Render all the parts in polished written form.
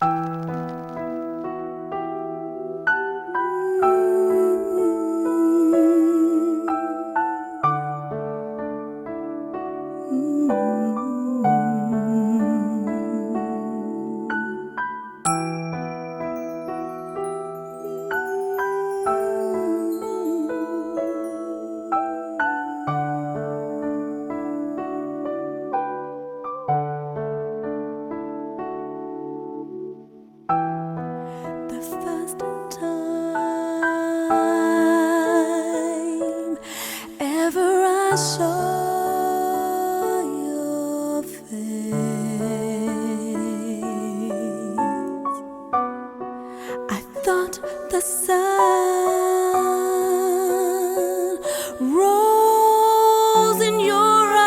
The first time ever I saw your face, I thought the sun rose in your eyes,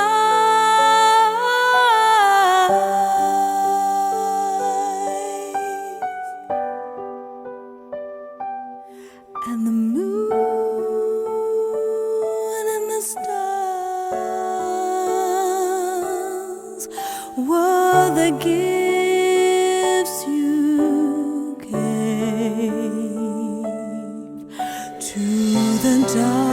and the moon and the stars were the gifts you gave to the dark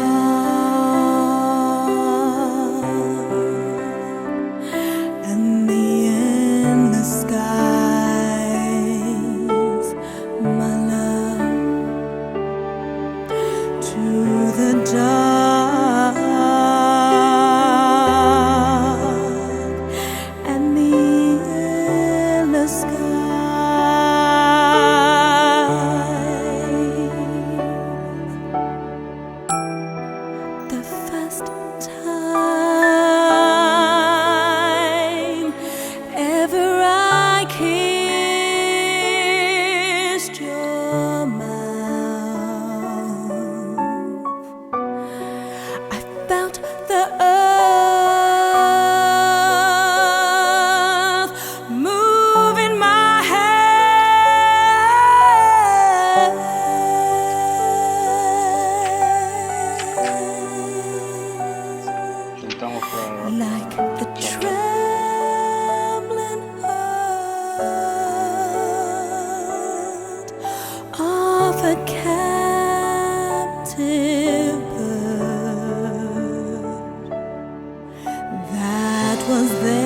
and the endless skies, my love, to the dark and the endless skies. The first time ever I kissed your mouth, I felt the earth move in my hands, Soltamos por like the la trembling heart of a captive bird that was there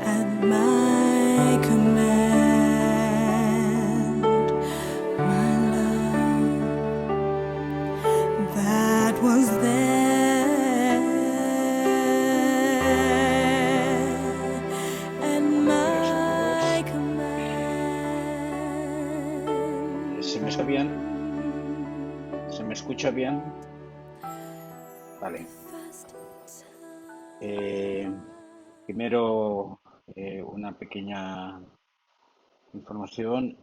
at my command, my love, that was there at my command. ¿Se me escucha bien? ¿Se me escucha bien? Vale. Primero, una pequeña información.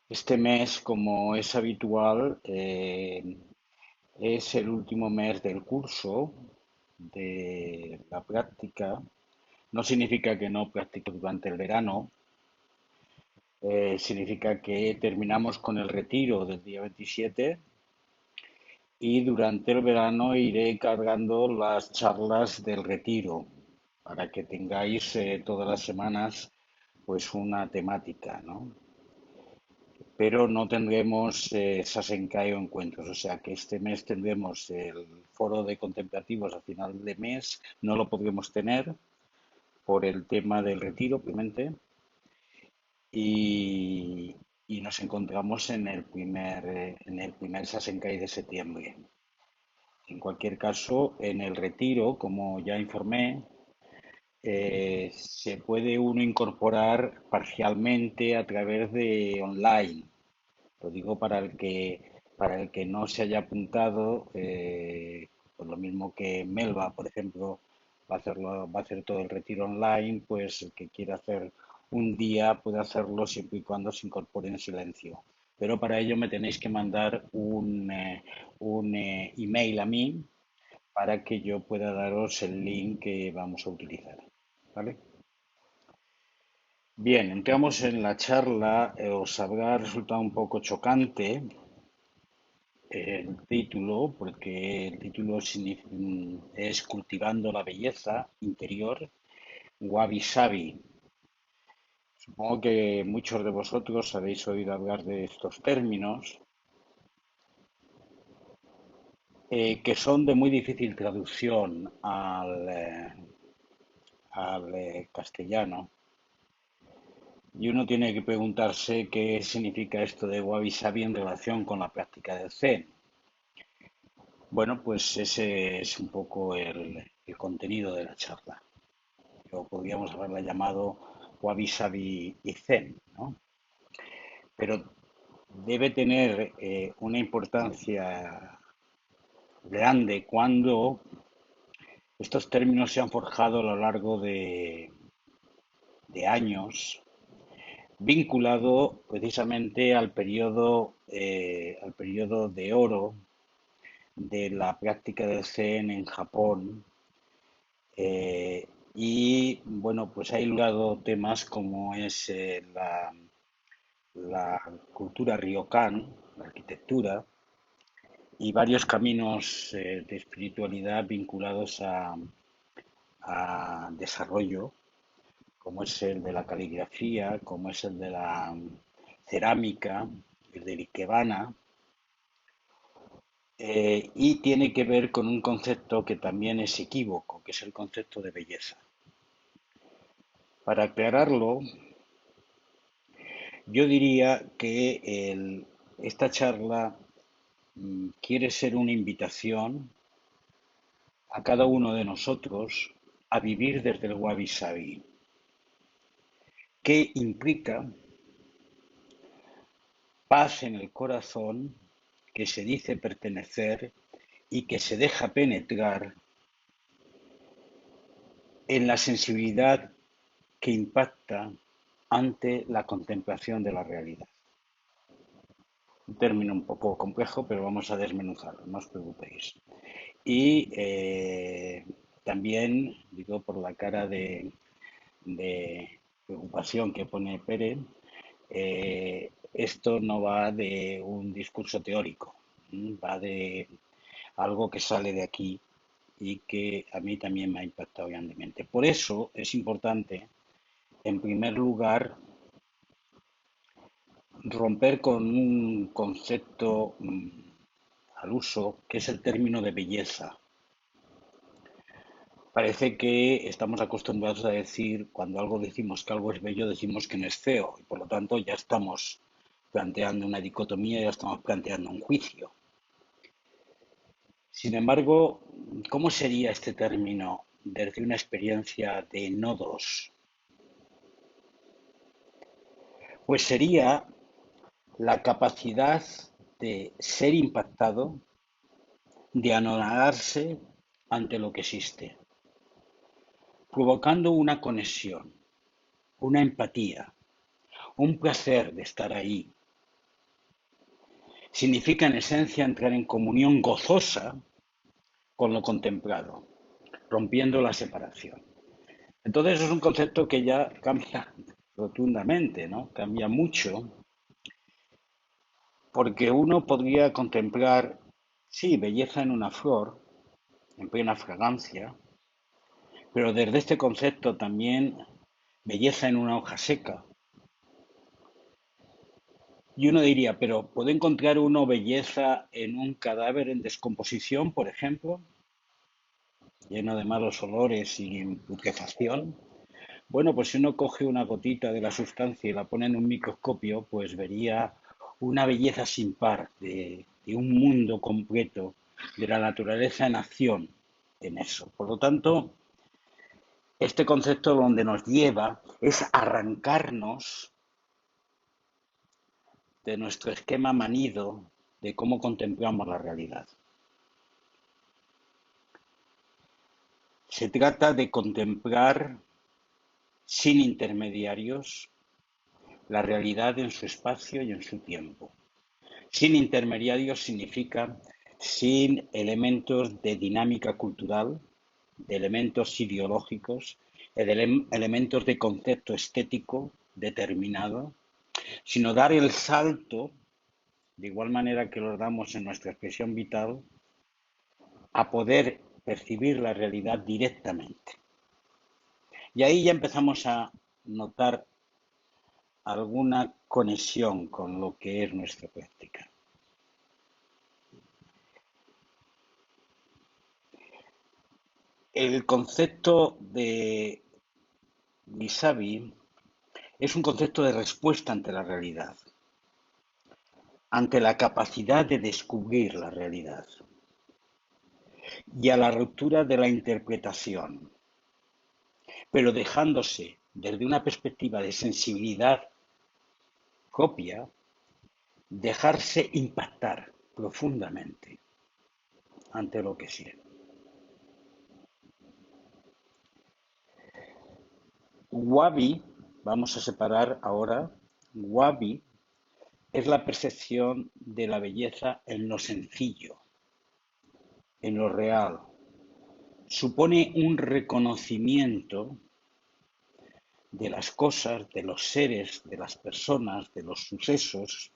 Este mes, como es habitual, es el último mes del curso de la práctica. No significa que no practique durante el verano, significa que terminamos con el retiro del día 27 y durante el verano iré cargando las charlas del retiro para que tengáis todas las semanas pues una temática, ¿no? Pero no tendremos Sasenkai o encuentros, o sea que este mes tendremos el foro de contemplativos a final de mes, no lo podremos tener por el tema del retiro, obviamente, y nos encontramos en el primer Sasenkai de septiembre. En cualquier caso, en el retiro, como ya informé, se puede uno incorporar parcialmente a través de online. Lo digo para el que no se haya apuntado, pues lo mismo que Melba, por ejemplo, va a hacer todo el retiro online, pues el que quiera hacer un día puede hacerlo siempre y cuando se incorpore en silencio. Pero para ello me tenéis que mandar un email a mí para que yo pueda daros el link que vamos a utilizar. ¿Vale? Bien, entramos en la charla. Os habrá resultado un poco chocante el título, porque el título es Cultivando la belleza interior, Wabi Sabi. Supongo que muchos de vosotros habéis oído hablar de estos términos, que son de muy difícil traducción al castellano. Y uno tiene que preguntarse qué significa esto de Wabi Sabi en relación con la práctica del Zen. Bueno, pues ese es un poco el contenido de la charla. O podríamos haberla llamado Wabi Sabi y Zen, ¿no? Pero debe tener una importancia grande cuando estos términos se han forjado a lo largo de años, vinculado precisamente al periodo de oro de la práctica del Zen en Japón. eh, y bueno, pues ha ilustrado temas como es la cultura ryokan, la arquitectura, y varios caminos de espiritualidad vinculados a desarrollo, como es el de la caligrafía, como es el de la cerámica, el del ikebana, y tiene que ver con un concepto que también es equívoco, que es el concepto de belleza. Para aclararlo, yo diría que esta charla quiere ser una invitación a cada uno de nosotros a vivir desde el Wabi Sabi, que implica paz en el corazón, que se dice pertenecer y que se deja penetrar en la sensibilidad que impacta ante la contemplación de la realidad. Un término un poco complejo, pero vamos a desmenuzarlo, no os preocupéis. Y también, digo, por la cara de preocupación que pone Pérez, esto no va de un discurso teórico, va de algo que sale de aquí y que a mí también me ha impactado grandemente. Por eso es importante, en primer lugar, romper con un concepto al uso, que es el término de belleza. Parece que estamos acostumbrados a decir, cuando algo decimos que algo es bello, decimos que no es feo, y por lo tanto ya estamos planteando una dicotomía, ya estamos planteando un juicio. Sin embargo, ¿cómo sería este término desde una experiencia de nodos? Pues sería la capacidad de ser impactado, de anonarse ante lo que existe, provocando una conexión, una empatía, un placer de estar ahí. Significa en esencia entrar en comunión gozosa con lo contemplado, rompiendo la separación. Entonces es un concepto que ya cambia rotundamente, ¿no? Cambia mucho, porque uno podría contemplar, sí, belleza en una flor, en plena fragancia, pero desde este concepto también belleza en una hoja seca. Y uno diría, pero ¿puede encontrar uno belleza en un cadáver en descomposición, por ejemplo, lleno de malos olores y putrefacción? Bueno, pues si uno coge una gotita de la sustancia y la pone en un microscopio, pues vería una belleza sin par de un mundo completo, de la naturaleza en acción en eso. Por lo tanto, este concepto donde nos lleva es arrancarnos de nuestro esquema manido de cómo contemplamos la realidad. Se trata de contemplar sin intermediarios la realidad en su espacio y en su tiempo. Sin intermediarios significa sin elementos de dinámica cultural, de elementos ideológicos, de elementos de concepto estético determinado, sino dar el salto de igual manera que los damos en nuestra expresión vital, a poder percibir la realidad directamente. Y ahí ya empezamos a notar alguna conexión con lo que es nuestra práctica. El concepto de Visavi es un concepto de respuesta ante la realidad, ante la capacidad de descubrir la realidad y a la ruptura de la interpretación, pero dejándose desde una perspectiva de sensibilidad propia, dejarse impactar profundamente ante lo que siente. Wabi, vamos a separar ahora, Wabi es la percepción de la belleza en lo sencillo, en lo real. Supone un reconocimiento de las cosas, de los seres, de las personas, de los sucesos,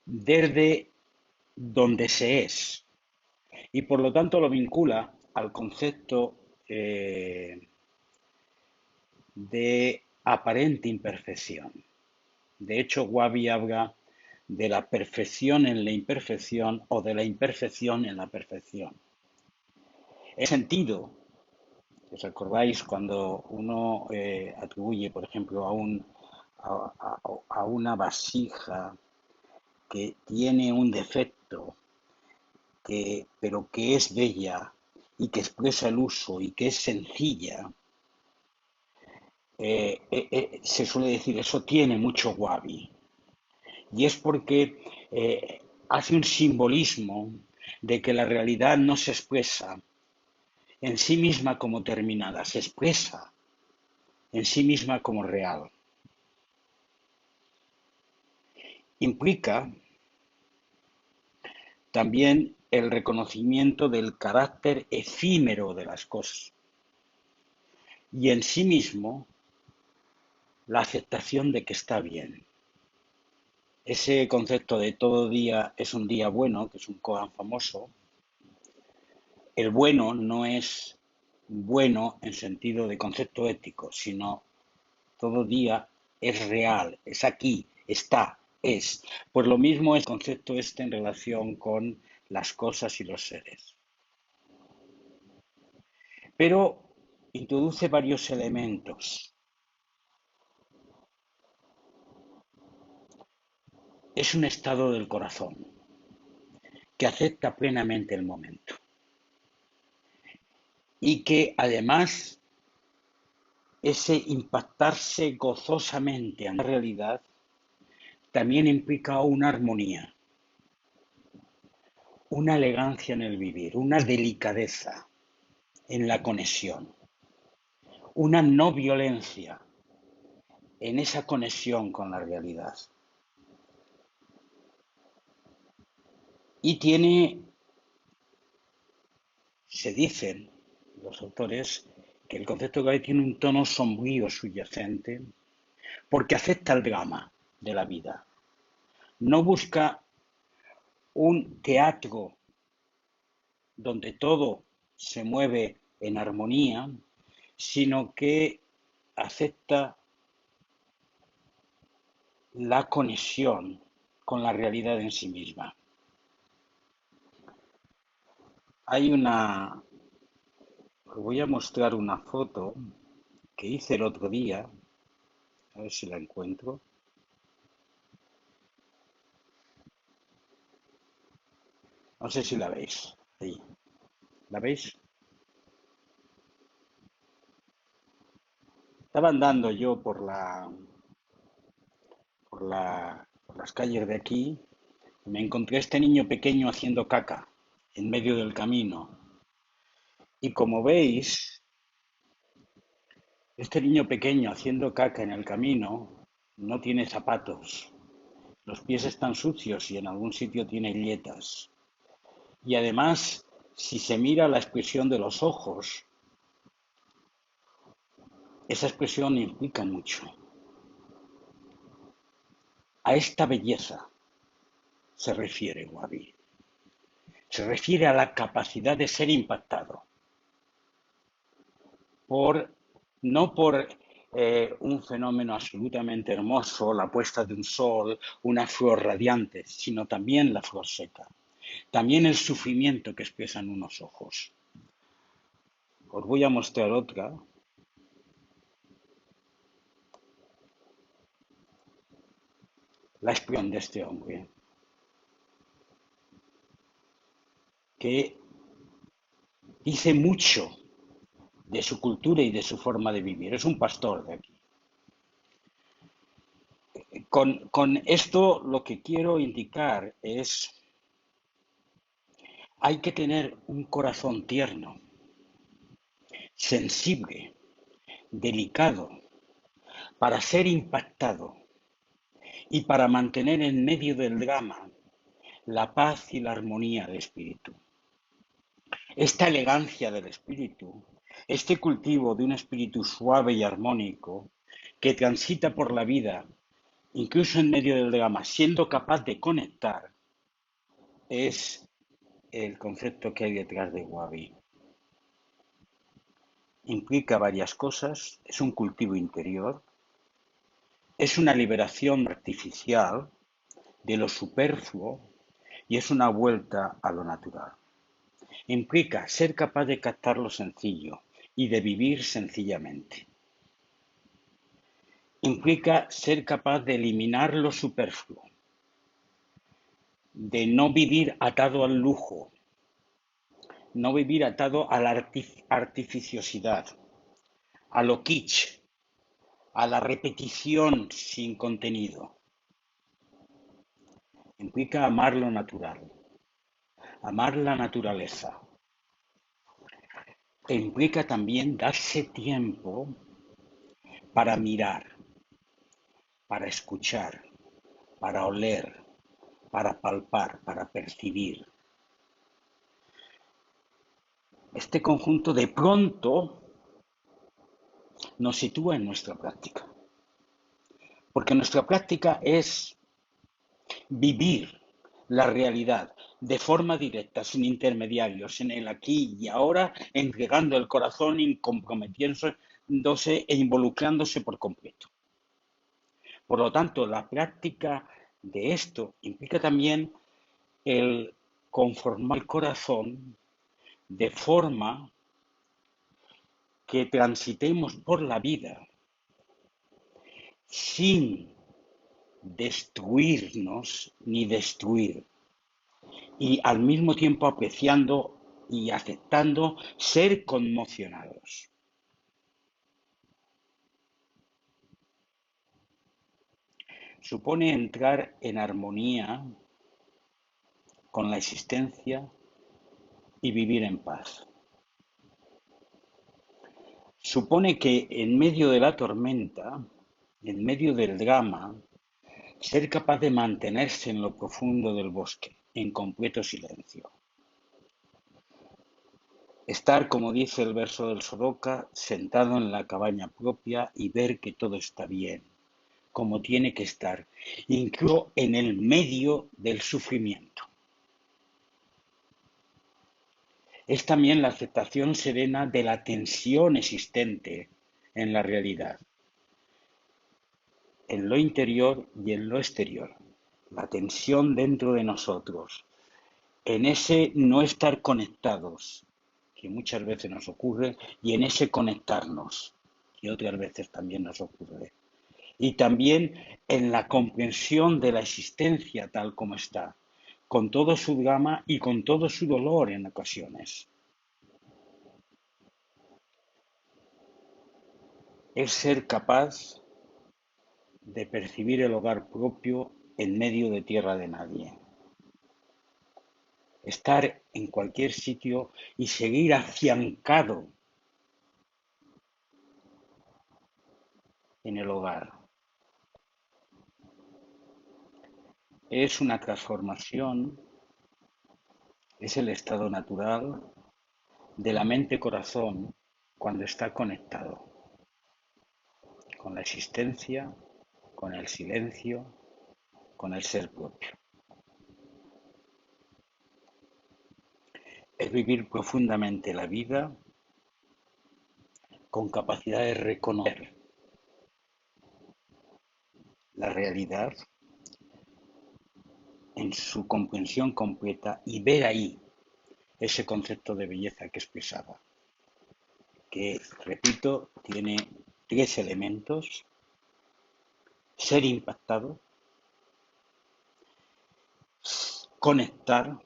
desde donde se es. Y por lo tanto lo vincula al concepto de aparente imperfección. De hecho, Wabi habla de la perfección en la imperfección o de la imperfección en la perfección. El sentido, ¿os acordáis cuando uno atribuye, por ejemplo, a una vasija que tiene un defecto, pero que es bella y que expresa el uso y que es sencilla? Se suele decir, eso tiene mucho Wabi. Y es porque hace un simbolismo de que la realidad no se expresa en sí misma como terminada, se expresa en sí misma como real. Implica también el reconocimiento del carácter efímero de las cosas y en sí mismo la aceptación de que está bien. Ese concepto de todo día es un día bueno, que es un koan famoso, el bueno no es bueno en sentido de concepto ético, sino todo día es real, es aquí, está, es. Pues lo mismo es el concepto este en relación con las cosas y los seres. Pero introduce varios elementos. Es un estado del corazón que acepta plenamente el momento y que además ese impactarse gozosamente en la realidad también implica una armonía, una elegancia en el vivir, una delicadeza en la conexión, una no violencia en esa conexión con la realidad. Y se dicen los autores, que el concepto de Gaudí tiene un tono sombrío subyacente porque acepta el drama de la vida. No busca un teatro donde todo se mueve en armonía, sino que acepta la conexión con la realidad en sí misma. Hay una, os voy a mostrar una foto que hice el otro día, a ver si la encuentro. No sé si la veis. Ahí. ¿La veis? Estaba andando yo por las calles de aquí y me encontré a este niño pequeño haciendo caca en medio del camino. Y como veis, este niño pequeño haciendo caca en el camino no tiene zapatos. Los pies están sucios y en algún sitio tiene grietas. Y además, si se mira la expresión de los ojos, esa expresión implica mucho a esta belleza se refiere Wabi? Se refiere a la capacidad de ser impactado por, no por un fenómeno absolutamente hermoso, la puesta de un sol, una flor radiante, sino también la flor seca, también el sufrimiento que expresan unos ojos. Os voy a mostrar otra. La expresión de este hombre, que dice mucho de su cultura y de su forma de vivir. Es un pastor de aquí. Con esto lo que quiero indicar es, hay que tener un corazón tierno, sensible, delicado, para ser impactado y para mantener en medio del drama la paz y la armonía del espíritu. Esta elegancia del espíritu, este cultivo de un espíritu suave y armónico que transita por la vida, incluso en medio del drama, siendo capaz de conectar, es el concepto que hay detrás de Wabi. Implica varias cosas, es un cultivo interior, es una liberación artificial de lo superfluo y es una vuelta a lo natural. Implica ser capaz de captar lo sencillo y de vivir sencillamente. Implica ser capaz de eliminar lo superfluo, de no vivir atado al lujo, no vivir atado a la artificiosidad, a lo kitsch, a la repetición sin contenido. Implica amar lo natural, amar la naturaleza. E implica también darse tiempo para mirar, para escuchar, para oler, para palpar, para percibir. Este conjunto de pronto nos sitúa en nuestra práctica, porque nuestra práctica es vivir la realidad de forma directa, sin intermediarios, en el aquí y ahora, entregando el corazón y comprometiéndose e involucrándose por completo. Por lo tanto, la práctica de esto implica también el conformar el corazón de forma que transitemos por la vida sin destruirnos ni destruir, y al mismo tiempo apreciando y aceptando ser conmocionados. Supone entrar en armonía con la existencia y vivir en paz. Supone que en medio de la tormenta, en medio del drama, ser capaz de mantenerse en lo profundo del bosque, en completo silencio. Estar, como dice el verso del Soroka, sentado en la cabaña propia y ver que todo está bien, como tiene que estar, incluso en el medio del sufrimiento. Es también la aceptación serena de la tensión existente en la realidad, en lo interior y en lo exterior, la tensión dentro de nosotros, en ese no estar conectados, que muchas veces nos ocurre, y en ese conectarnos, que otras veces también nos ocurre. Y también en la comprensión de la existencia tal como está, con todo su drama y con todo su dolor en ocasiones. Es ser capaz de percibir el hogar propio en medio de tierra de nadie. Estar en cualquier sitio y seguir afiancado en el hogar. Es una transformación, es el estado natural de la mente-corazón cuando está conectado con la existencia, con el silencio, con el ser propio. es vivir profundamente la vida con capacidad de reconocer la realidad en su comprensión completa y ver ahí ese concepto de belleza que expresaba, que, repito, tiene tres elementos: ser impactado, conectar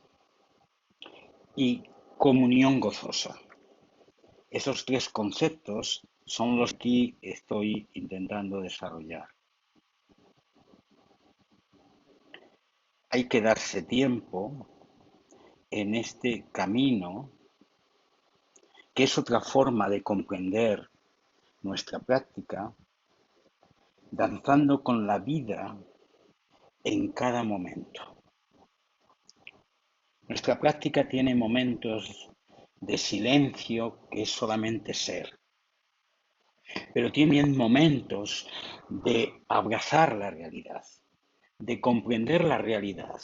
y comunión gozosa. Esos tres conceptos son los que estoy intentando desarrollar. Hay que darse tiempo en este camino, que es otra forma de comprender nuestra práctica, danzando con la vida en cada momento. Nuestra práctica tiene momentos de silencio, que es solamente ser, pero tiene momentos de abrazar la realidad, de comprender la realidad,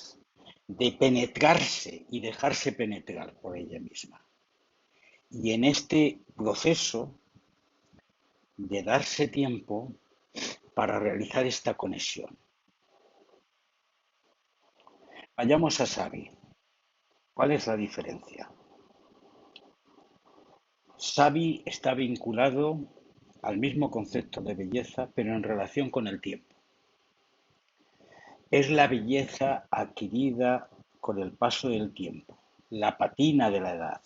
de penetrarse y dejarse penetrar por ella misma. Y en este proceso de darse tiempo para realizar esta conexión. Vayamos a Sabi. ¿Cuál es la diferencia? Sabi está vinculado al mismo concepto de belleza, pero en relación con el tiempo. Es la belleza adquirida con el paso del tiempo, la patina de la edad,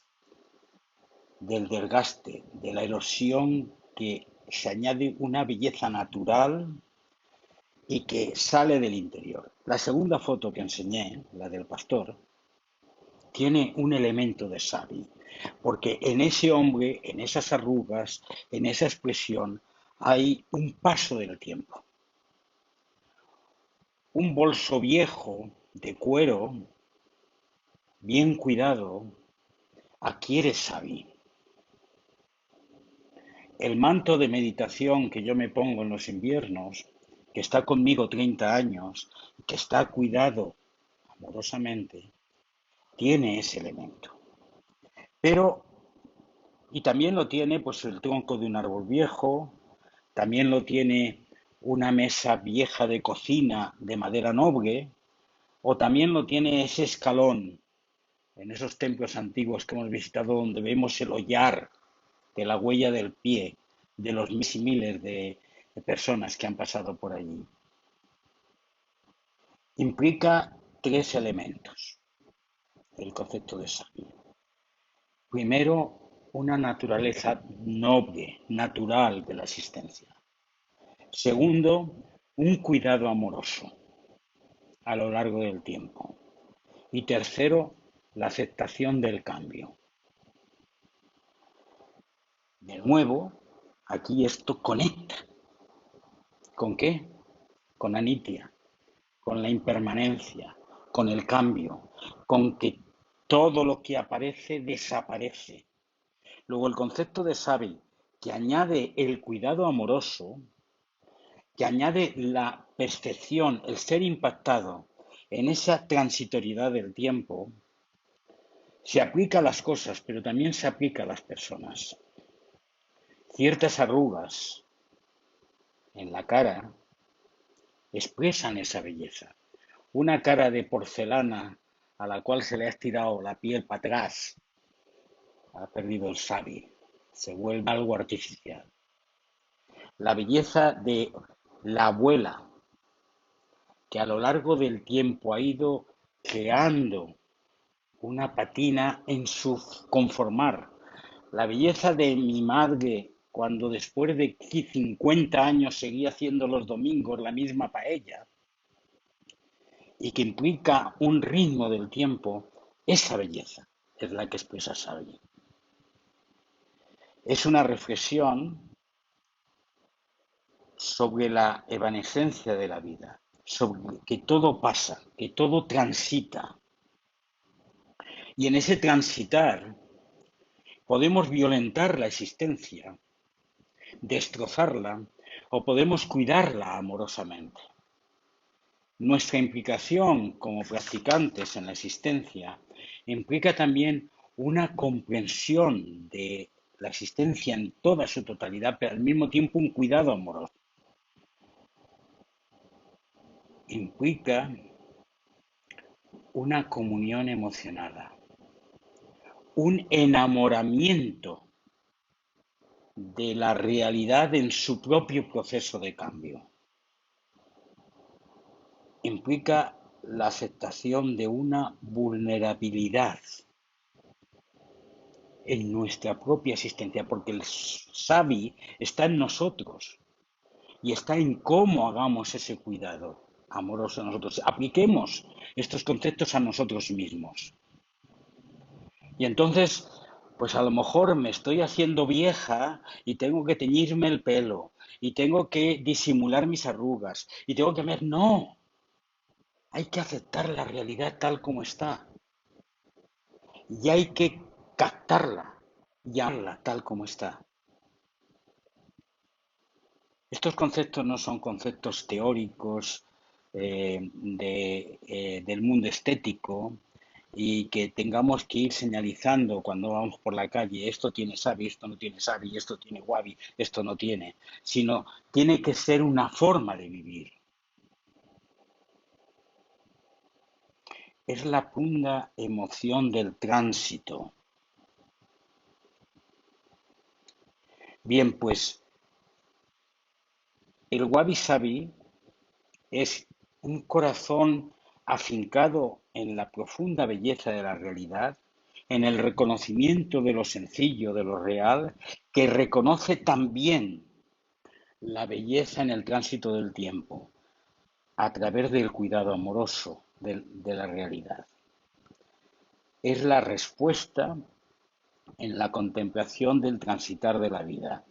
del desgaste, de la erosión, que se añade una belleza natural y que sale del interior. La segunda foto que enseñé, la del pastor, tiene un elemento de Sabi, porque en ese hombre, en esas arrugas, en esa expresión, hay un paso del tiempo. Un bolso viejo de cuero, bien cuidado, adquiere Sabi. El manto de meditación que yo me pongo en los inviernos, que está conmigo 30 años, que está cuidado amorosamente, tiene ese elemento. Pero, y también lo tiene pues el tronco de un árbol viejo, también lo tiene una mesa vieja de cocina de madera noble, o también lo tiene ese escalón en esos templos antiguos que hemos visitado, donde vemos el hollar de la huella del pie de los miles y miles de personas que han pasado por allí. Implica tres elementos el concepto de sabio. Primero, una naturaleza noble, natural de la existencia. Segundo, un cuidado amoroso a lo largo del tiempo. Y tercero, la aceptación del cambio. De nuevo, aquí esto conecta. ¿Con qué? Con Anitia, con la impermanencia, con el cambio, con que todo lo que aparece desaparece. Luego el concepto de Sabi, que añade el cuidado amoroso, que añade la percepción, el ser impactado en esa transitoriedad del tiempo, se aplica a las cosas, pero también se aplica a las personas. Ciertas arrugas en la cara expresan esa belleza. Una cara de porcelana a la cual se le ha estirado la piel para atrás, ha perdido el sabi, se vuelve algo artificial. La belleza de la abuela, que a lo largo del tiempo ha ido creando una patina en su conformar. La belleza de mi madre, cuando después de 50 años seguía haciendo los domingos la misma paella, y que implica un ritmo del tiempo, esa belleza es la que expresa Sabi. Es una reflexión sobre la evanescencia de la vida, sobre que todo pasa, que todo transita. Y en ese transitar podemos violentar la existencia, destrozarla, o podemos cuidarla amorosamente. Nuestra implicación como practicantes en la existencia implica también una comprensión de la existencia en toda su totalidad, pero al mismo tiempo un cuidado amoroso. Implica una comunión emocionada, un enamoramiento de la realidad en su propio proceso de cambio. Implica la aceptación de una vulnerabilidad en nuestra propia existencia, porque el sabi está en nosotros y está en cómo hagamos ese cuidado amoroso a nosotros. Apliquemos estos conceptos a nosotros mismos. Y entonces, pues a lo mejor me estoy haciendo vieja y tengo que teñirme el pelo y tengo que disimular mis arrugas y tengo que ver, no, hay que aceptar la realidad tal como está y hay que captarla y amarla tal como está. Estos conceptos no son conceptos teóricos del mundo estético y que tengamos que ir señalizando cuando vamos por la calle, esto tiene sabi, esto no tiene sabi, esto tiene wabi, esto no tiene, sino tiene que ser una forma de vivir. Es la profunda emoción del tránsito. Bien, pues el wabi sabi es un corazón afincado en la profunda belleza de la realidad, en el reconocimiento de lo sencillo, de lo real, que reconoce también la belleza en el tránsito del tiempo, a través del cuidado amoroso de la realidad. Es la respuesta en la contemplación del transitar de la vida.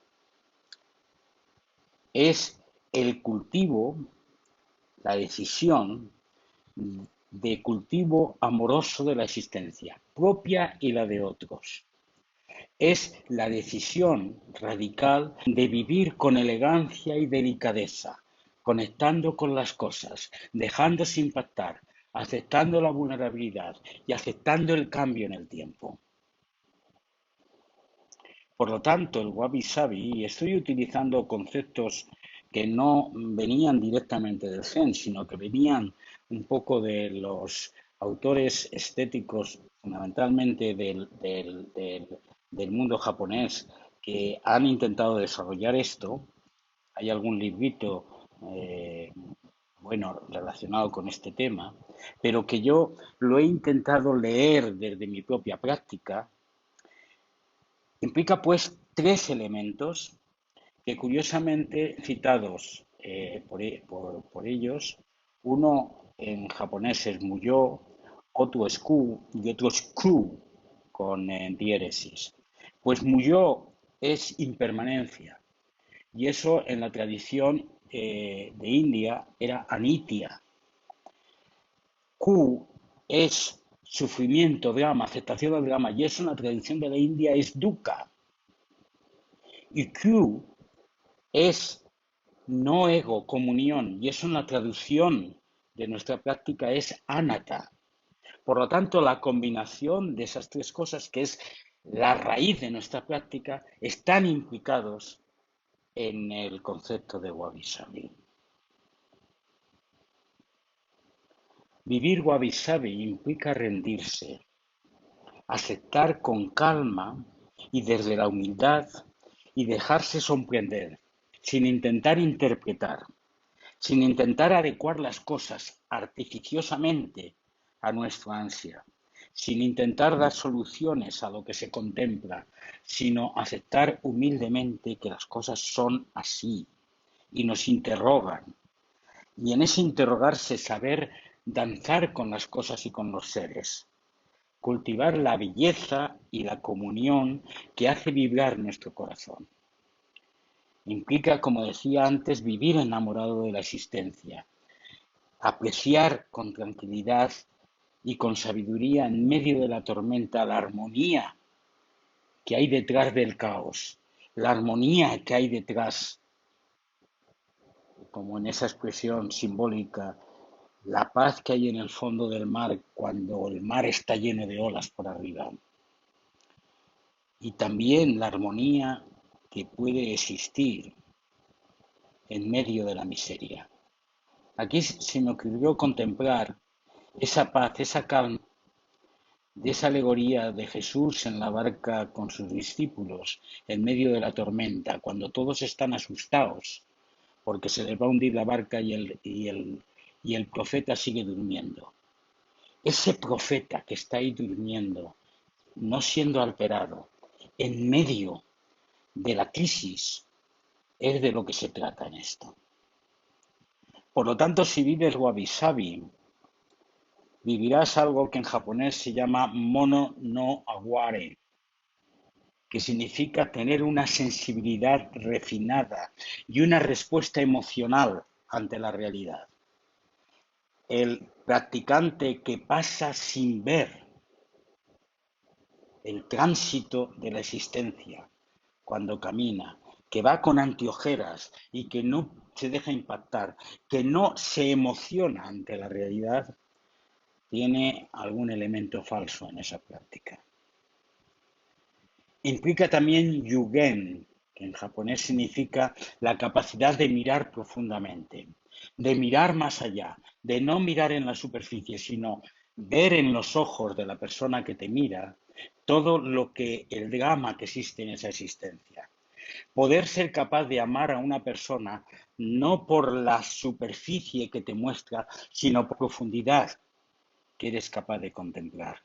Es el cultivo, la decisión de cultivo amoroso de la existencia, propia y la de otros. Es la decisión radical de vivir con elegancia y delicadeza, conectando con las cosas, dejándose impactar, aceptando la vulnerabilidad y aceptando el cambio en el tiempo. Por lo tanto, el wabi sabi, y estoy utilizando conceptos que no venían directamente del Zen, sino que venían un poco de los autores estéticos, fundamentalmente del mundo japonés, que han intentado desarrollar esto. Hay algún librito, bueno, relacionado con este tema, pero que yo lo he intentado leer desde mi propia práctica. Implica pues tres elementos que curiosamente citados por ellos, uno en japonés es muyo, otro es ku y otro es ku con diéresis. Pues muyo es impermanencia y eso en la tradición de India era anitya. Ku es sufrimiento, drama, aceptación del drama y eso en la tradición de la India es dukkha. Y Q es no ego, comunión, y eso en la traducción de nuestra práctica es anatta. Por lo tanto, la combinación de esas tres cosas, que es la raíz de nuestra práctica, están implicados en el concepto de Wabi Sabi. Vivir Wabi Sabi implica rendirse, aceptar con calma y desde la humildad y dejarse sorprender, sin intentar interpretar, sin intentar adecuar las cosas artificiosamente a nuestra ansia, sin intentar dar soluciones a lo que se contempla, sino aceptar humildemente que las cosas son así y nos interrogan. Y en ese interrogarse saber danzar con las cosas y con los seres, cultivar la belleza y la comunión que hace vibrar nuestro corazón. Implica, como decía antes, vivir enamorado de la existencia, apreciar con tranquilidad y con sabiduría en medio de la tormenta la armonía que hay detrás del caos, la armonía que hay detrás, como en esa expresión simbólica, la paz que hay en el fondo del mar cuando el mar está lleno de olas por arriba. y también la armonía que puede existir en medio de la miseria. Aquí se me ocurrió contemplar esa paz, esa calma de esa alegoría de Jesús en la barca con sus discípulos en medio de la tormenta, cuando todos están asustados porque se les va a hundir la barca y el profeta sigue durmiendo. Ese profeta que está ahí durmiendo, no siendo alterado, en medio de la crisis, es de lo que se trata en esto. Por lo tanto, si vives wabi-sabi, vivirás algo que en japonés se llama mono no aware, que significa tener una sensibilidad refinada y una respuesta emocional ante la realidad. El practicante que pasa sin ver el tránsito de la existencia cuando camina, que va con anteojeras y que no se deja impactar, que no se emociona ante la realidad, tiene algún elemento falso en esa práctica. Implica también yugen, que en japonés significa la capacidad de mirar profundamente, de mirar más allá, de no mirar en la superficie, sino ver en los ojos de la persona que te mira todo lo que el drama que existe en esa existencia. Poder ser capaz de amar a una persona no por la superficie que te muestra, sino por profundidad que eres capaz de contemplar.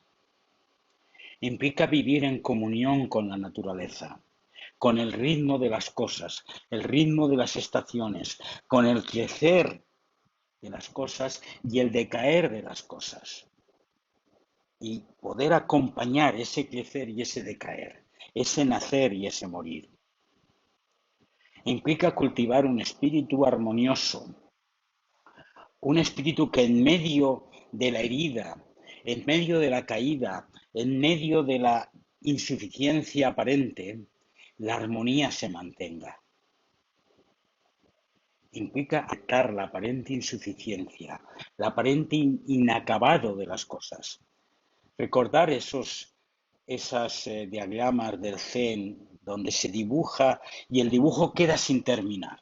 Implica vivir en comunión con la naturaleza, con el ritmo de las cosas, el ritmo de las estaciones, con el crecer de las cosas y el decaer de las cosas. Y poder acompañar ese crecer y ese decaer, ese nacer y ese morir. Implica cultivar un espíritu armonioso, un espíritu que en medio de la herida, en medio de la caída, en medio de la insuficiencia aparente, la armonía se mantenga. Implica aceptar la aparente insuficiencia, la aparente inacabado de las cosas. Recordar esos diagramas del Zen donde se dibuja y el dibujo queda sin terminar.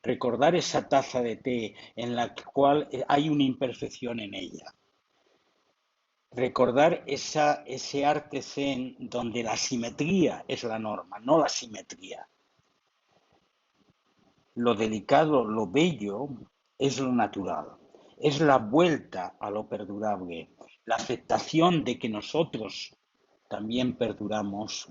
Recordar esa taza de té en la cual hay una imperfección en ella. Recordar ese arte zen donde la simetría es la norma, no la simetría. Lo delicado, lo bello, es lo natural. Es la vuelta a lo perdurable, la aceptación de que nosotros también perduramos,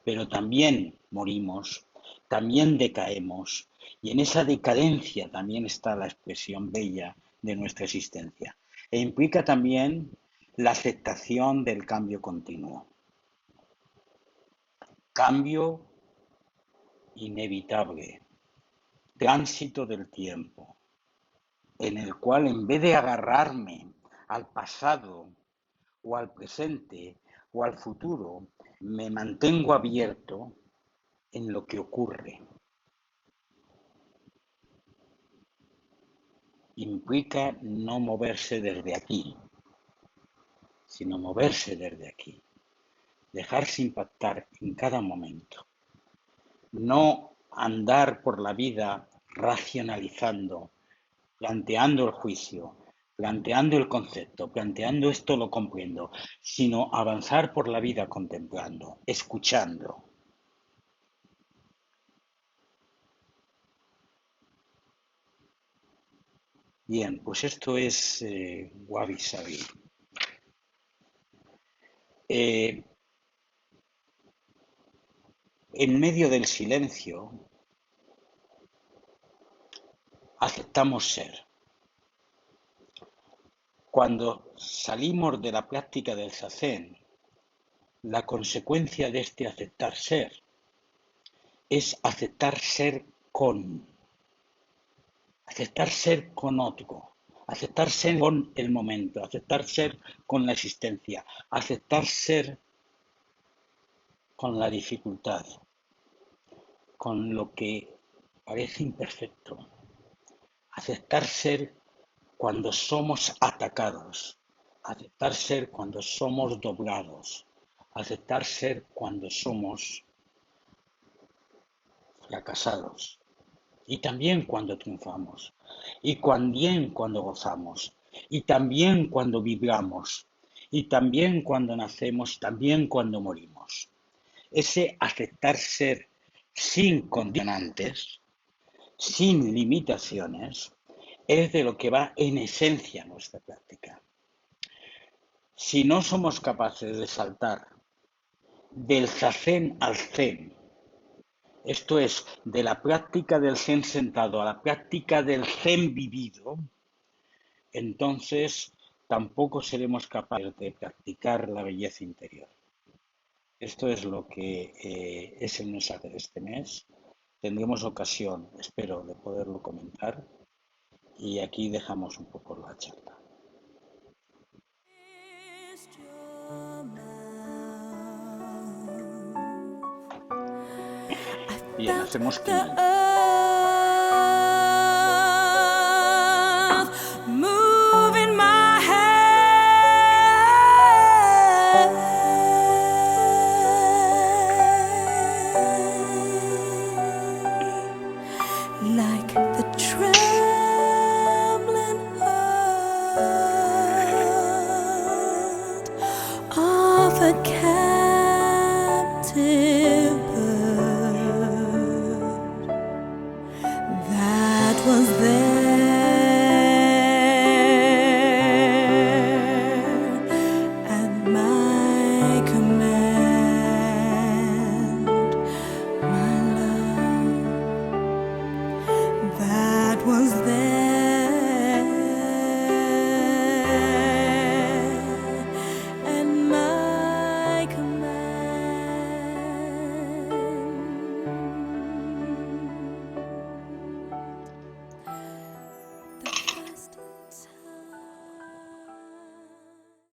pero también morimos, también decaemos, y en esa decadencia también está la expresión bella de nuestra existencia. E implica también la aceptación del cambio continuo. Cambio inevitable, tránsito del tiempo, en el cual en vez de agarrarme al pasado o al presente o al futuro, me mantengo abierto en lo que ocurre. Implica no moverse desde aquí, sino moverse desde aquí, dejarse impactar en cada momento, no andar por la vida racionalizando, planteando el juicio, planteando el concepto, planteando esto lo comprendo, sino avanzar por la vida contemplando, escuchando. Bien, pues esto es Wabi Sabi. En medio del silencio aceptamos ser. Cuando salimos de la práctica del zazen, la consecuencia de este aceptar ser es aceptar ser con otro, aceptar ser con el momento, aceptar ser con la existencia, aceptar ser con la dificultad, con lo que parece imperfecto, aceptar ser cuando somos atacados, aceptar ser cuando somos doblados, aceptar ser cuando somos fracasados y también cuando triunfamos y también cuando gozamos y también cuando vibramos y también cuando nacemos, también cuando morimos. Ese aceptar ser sin condicionantes, sin limitaciones, es de lo que va en esencia nuestra práctica. Si no somos capaces de saltar del zazen al zen, esto es, de la práctica del zen sentado a la práctica del zen vivido, entonces tampoco seremos capaces de practicar la belleza interior. Esto es lo que es el mensaje de este mes. Tendremos ocasión, espero, de poderlo comentar y aquí dejamos un poco la charla. Kissed your mouth. I Bien, felt hacemos the clic. earth move in my hand, like the trembling heart of a captive bird that was there.